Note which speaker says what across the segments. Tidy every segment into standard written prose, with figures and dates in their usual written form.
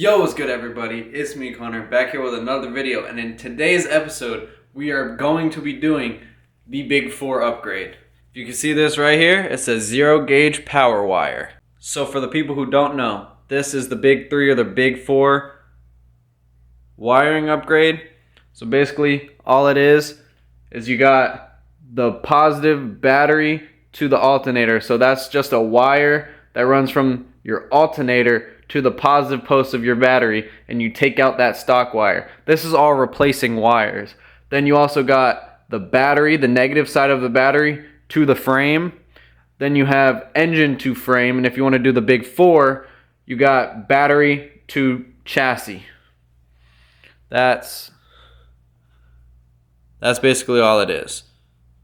Speaker 1: Yo, what's good everybody? It's me, Connor, back here with another video, and in today's episode, we are going to be doing the Big 4 upgrade. If you can see this right here, it says 0 gauge power wire. So for the people who don't know, this is the Big 3 or the Big 4 wiring upgrade. So basically, all it is you got the positive battery to the alternator. So that's just a wire that runs from your alternator to the positive post of your battery, and you take out that stock wire. This is all replacing wires. Then you also got the battery, the negative side of the battery to the frame. Then you have engine to frame, and if you want to do the Big 4, you got battery to chassis. That's basically all it is.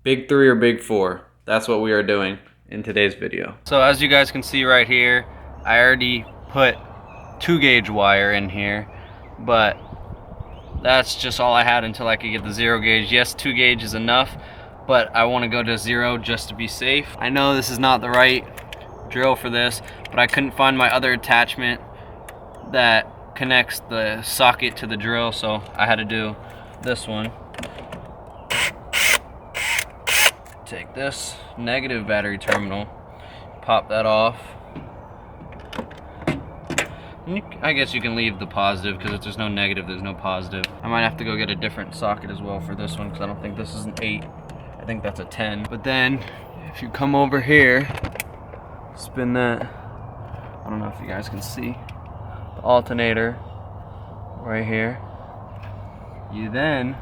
Speaker 1: Big 3 or Big 4. That's what we are doing in today's video. So as you guys can see right here, I already put 2 gauge wire in here, but that's just all I had until I could get the 0 gauge. Yes, 2 gauge is enough, but I want to go to 0 just to be safe. I know this is not the right drill for this, but I couldn't find my other attachment that connects the socket to the drill, so I had to do this one. Take this negative battery terminal, pop that off. I guess you can leave the positive, because if there's no negative, there's no positive. I might have to go get a different socket as well for this one, because I don't think this is an 8. I think that's a 10. But then, if you come over here, spin that, I don't know if you guys can see, the alternator right here. You then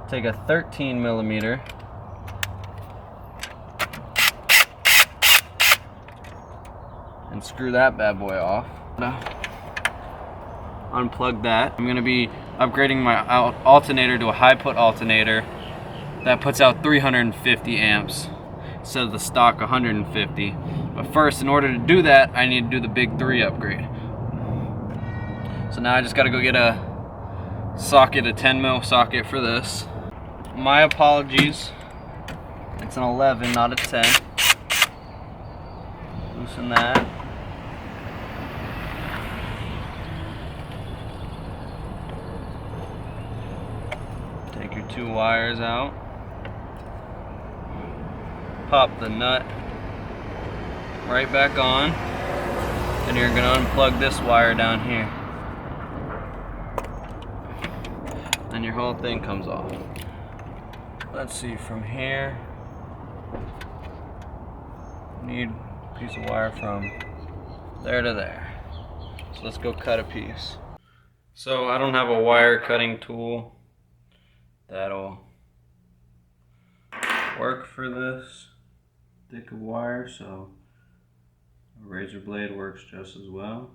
Speaker 1: take a 13 millimeter and screw that bad boy off. Unplug that. I'm gonna be upgrading my alternator to a high put alternator that puts out 350 amps instead of the stock 150. But first, in order to do that, I need to do the Big 3 upgrade. So now I just gotta go get a socket, a 10 mil socket for this. My apologies, it's an 11, not a 10. Loosen that. Take your 2 wires out. Pop the nut right back on. And you're going to unplug this wire down here. And your whole thing comes off. Let's see, from here, need a piece of wire from there to there. So let's go cut a piece. So I don't have a wire cutting tool that'll work for this thick of wire, so a razor blade works just as well.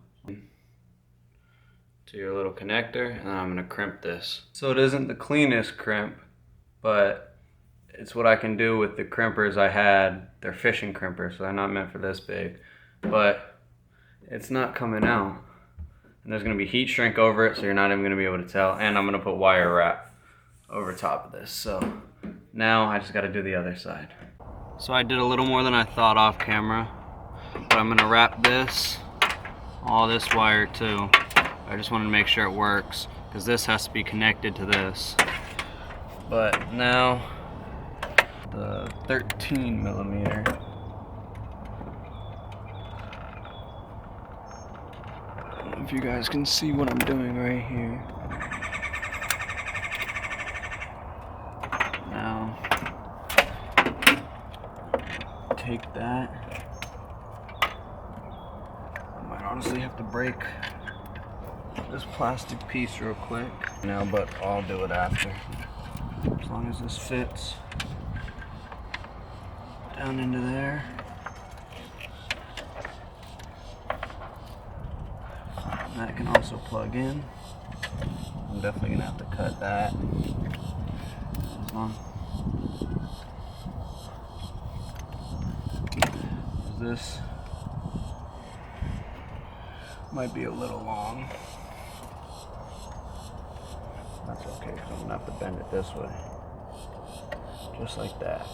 Speaker 1: To your little connector, and then I'm going to crimp this. So it isn't the cleanest crimp, but it's what I can do with the crimpers I had. They're fishing crimpers, so they're not meant for this big, but it's not coming out. And there's going to be heat shrink over it, so you're not even going to be able to tell. And I'm going to put wire wrap over top of this. So now I just got to do the other side. So I did a little more than I thought off camera, but I'm going to wrap this, all this wire too. I just wanted to make sure it works, because this has to be connected to this. But now the 13 millimeter. I don't know if you guys can see what I'm doing right here. Now, take that. I might honestly have to break this plastic piece real quick now, but I'll do it after. As long as this fits down into there. And that can also plug in. I'm definitely gonna have to cut that. As long as this might be a little long. That's okay, because I'm gonna have to bend it this way. Just like that.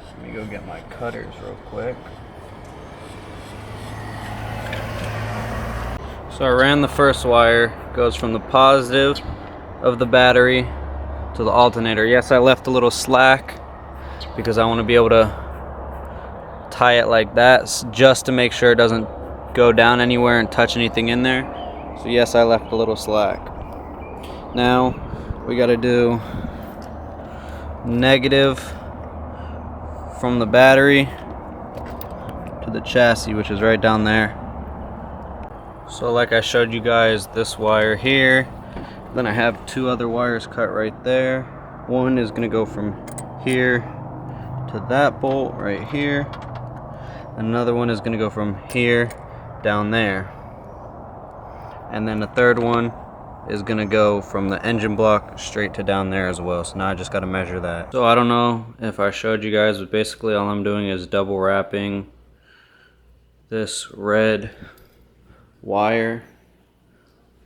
Speaker 1: Let me go get my cutters real quick. So I ran the first wire, goes from the positive of the battery to the alternator. Yes, I left a little slack because I want to be able to tie it like that just to make sure it doesn't go down anywhere and touch anything in there. So yes, I left a little slack. Now we got to do negative from the battery to the chassis, which is right down there. So like I showed you guys, this wire here, then I have two other wires cut right there. One is going to go from here to that bolt right here. Another one is going to go from here down there. And then the third one is going to go from the engine block straight to down there as well. So now I just got to measure that. So I don't know if I showed you guys, but basically all I'm doing is double wrapping this red wire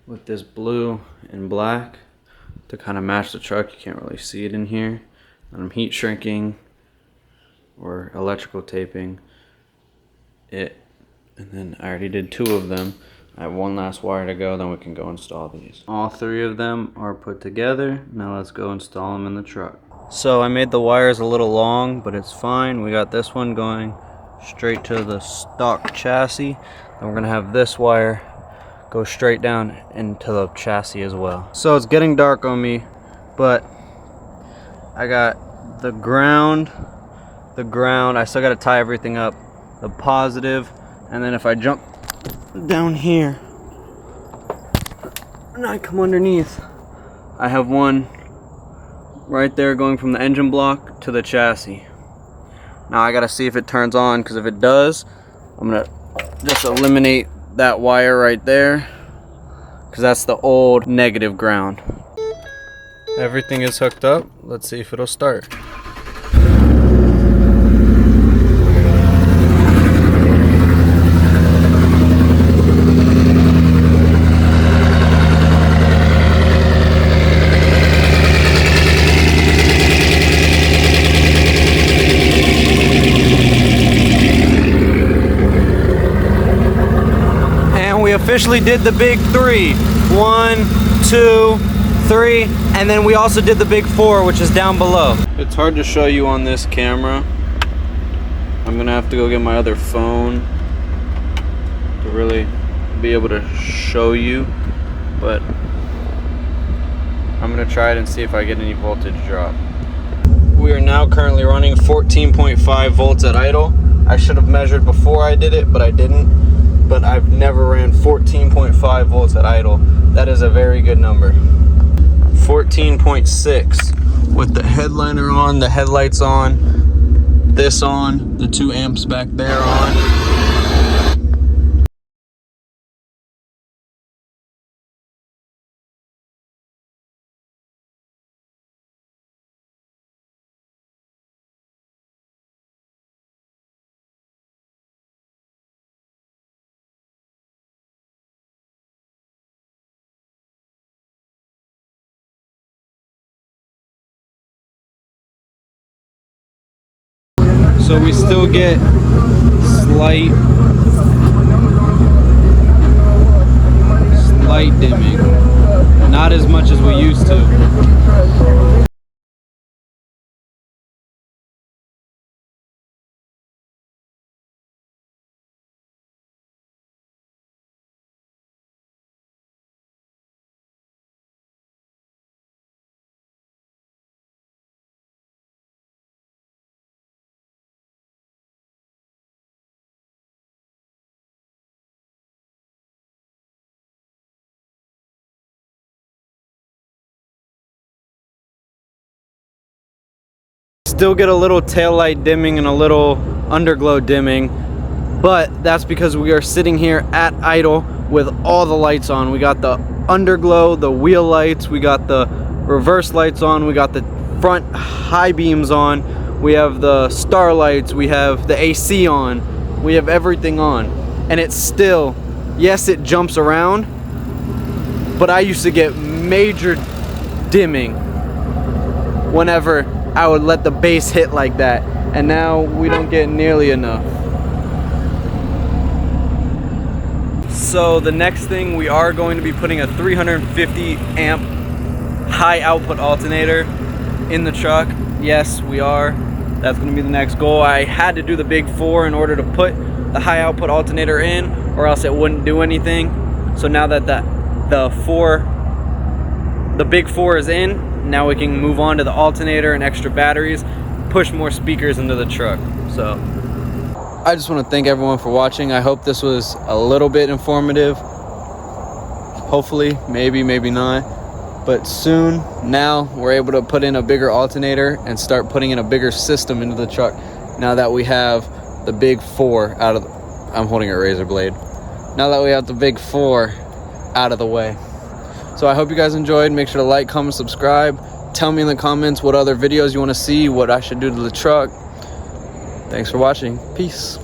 Speaker 1: with this blue and black to kind of match the truck. You can't really see it in here. And I'm heat shrinking or electrical taping it, and then I already did two of them. I have one last wire to go, then we can go install these. All three of them are put together. Now let's go install them in the truck. So I made the wires a little long, but it's fine. We got this one going straight to the stock chassis. Then we're gonna have this wire go straight down into the chassis as well. So it's getting dark on me, but I got the ground, I still gotta tie everything up, the positive, and then if I jump down here and I come underneath, I have one right there going from the engine block to the chassis. Now I gotta see if it turns on, because if it does, I'm gonna just eliminate that wire right there, because that's the old negative ground. Everything is hooked up. Let's see if it'll start. We officially did the big three. 1, 2, 3, and then we also did the big 4, which is down below. It's hard to show you on this camera. I'm gonna have to go get my other phone to really be able to show you, but I'm gonna try it and see if I get any voltage drop. We are now currently running 14.5 volts at idle. I should have measured before I did it, but I didn't. But I've never ran 14.5 volts at idle. That is a very good number. 14.6 with the headliner on, the headlights on, this on, the 2 amps back there on. So we still get slight dimming, not as much as we used to. Still get a little tail light dimming and a little underglow dimming, but that's because we are sitting here at idle with all the lights on. We got the underglow, the wheel lights, we got the reverse lights on, we got the front high beams on, we have the star lights, we have the AC on, we have everything on. And it's still, yes, it jumps around, but I used to get major dimming whenever I would let the bass hit like that, and now we don't get nearly enough. So So the next thing, we are going to be putting a 350 amp high output alternator in the truck. Yes, we are. That's going to be the next goal. I had to do the big 4 in order to put the high output alternator in, or else it wouldn't do anything. So now that the big 4 is in, now we can move on to the alternator and extra batteries, push more speakers into the truck. So I just want to thank everyone for watching. I hope this was a little bit informative. Hopefully, maybe not. But soon, now we're able to put in a bigger alternator and start putting in a bigger system into the truck. Now that we have the big 4 out of I'm holding a razor blade. Now that we have the big 4 out of the way. So I hope you guys enjoyed. Make sure to like, comment, subscribe. Tell me in the comments what other videos you want to see, what I should do to the truck. Thanks for watching. Peace.